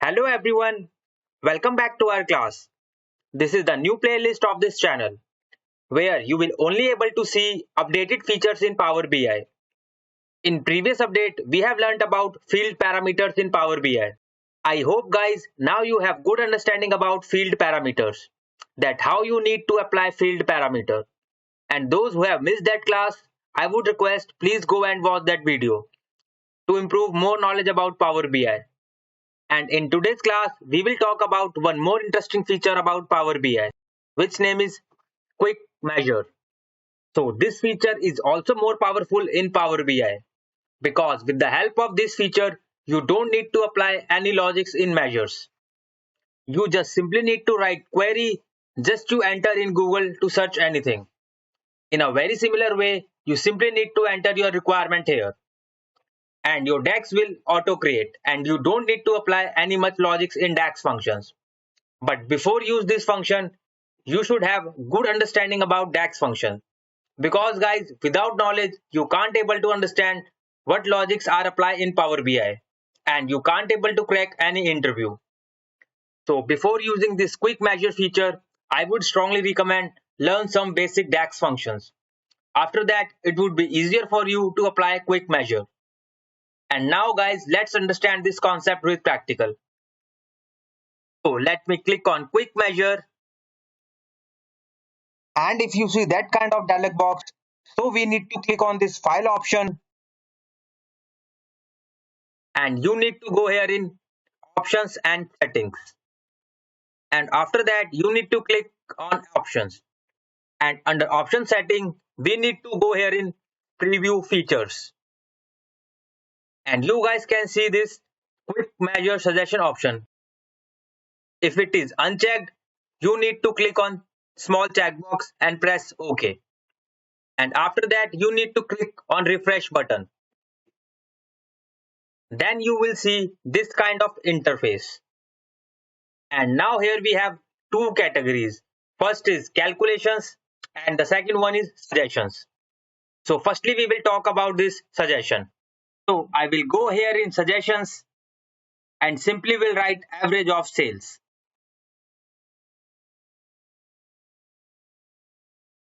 Hello everyone, welcome back to our class. This is the new playlist of this channel where you will only able to see updated features in Power BI. In previous update, we have learned about field parameters in Power BI. I hope guys now you have good understanding about field parameters, that how you need to apply field parameter. And those who have missed that class, I would request please go and watch that video to improve more knowledge about Power BI. And in today's class, we will talk about one more interesting feature about Power BI, which name is Quick Measure. So this feature is also more powerful in Power BI because with the help of this feature, you don't need to apply any logics in measures. You just simply need to write query just to enter in Google to search anything. In a very similar way, you simply need to enter your requirement here and your DAX will auto create and you don't need to apply any much logics in DAX functions. But before use this function, you should have good understanding about DAX function. Because guys, without knowledge, you can't able to understand what logics are applied in Power BI and you can't able to crack any interview. So before using this quick measure feature, I would strongly recommend learn some basic DAX functions. After that, it would be easier for you to apply quick measure. And now guys, let's understand this concept with practical. So let me click on quick measure. And if you see that kind of dialog box, so we need to click on this file option and you need to go here in options and settings. And after that, you need to click on options. And under option setting, we need to go here in preview features. And you guys can see this quick measure suggestion option. If it is unchecked, you need to click on small checkbox and press OK. And after that, you need to click on refresh button. Then you will see this kind of interface. And now here we have two categories. First is calculations and the second one is suggestions. So firstly, we will talk about this suggestion. So I will go here in suggestions and simply will write average of sales.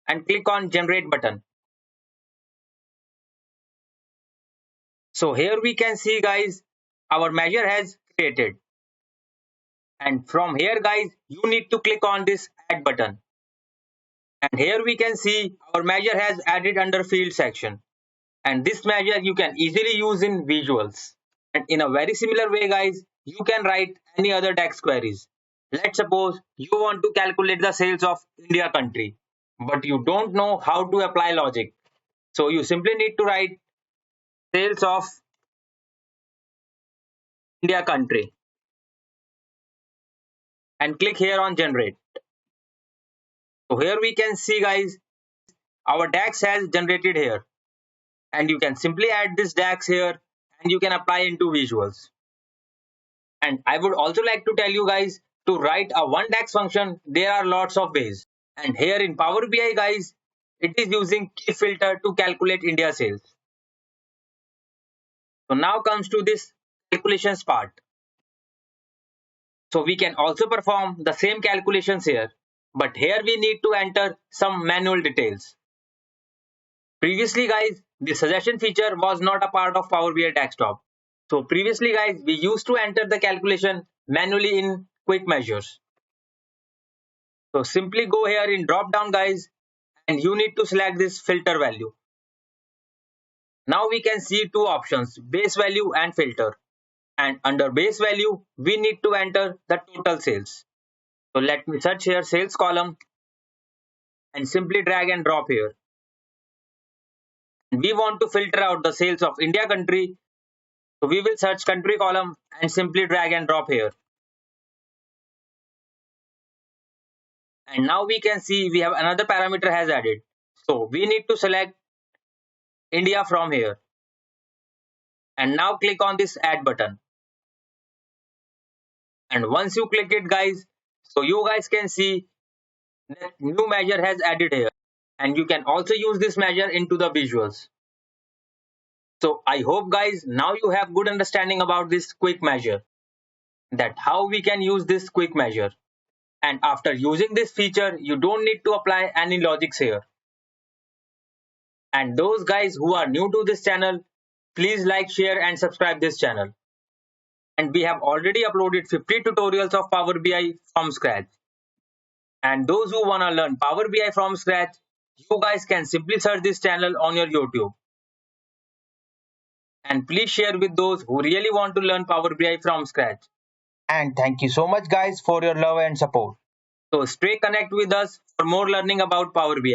And click on generate button. So here we can see guys, our measure has created. And from here guys, you need to click on this add button. And here we can see our measure has added under field section. And this measure you can easily use in visuals. And in a very similar way guys, you can write any other DAX queries. Let's suppose you want to calculate the sales of India country, but you don't know how to apply logic. So you simply need to write sales of India country and click here on generate. So here we can see guys, our DAX has generated here. And you can simply add this DAX here and you can apply into visuals. And I would also like to tell you guys to write a one DAX function, there are lots of ways. And here in Power BI guys, it is using key filter to calculate India sales. So now comes to this calculations part. So we can also perform the same calculations here, but here we need to enter some manual details. Previously guys, the suggestion feature was not a part of Power BI desktop. So previously guys, we used to enter the calculation manually in quick measures. So simply go here in drop down guys and you need to select this filter value. Now we can see two options, base value and filter. And under base value, we need to enter the total sales. So let me search here sales column and simply drag and drop here. We want to filter out the sales of India country. So we will search country column and simply drag and drop here. And now we can see we have another parameter has added. So we need to select India from here. And now click on this add button. And once you click it guys, so you guys can see that new measure has added here. And you can also use this measure into the visuals. So I hope guys now you have good understanding about this quick measure. that how we can use this quick measure. And after using this feature, you don't need to apply any logics here. And those guys who are new to this channel, please like, share and subscribe this channel. And we have already uploaded 50 tutorials of Power BI from scratch. And those who wanna learn Power BI from scratch, you guys can simply search this channel on your YouTube. And please share with those who really want to learn Power BI from scratch. And thank you so much guys for your love and support. So stay connected with us for more learning about Power BI.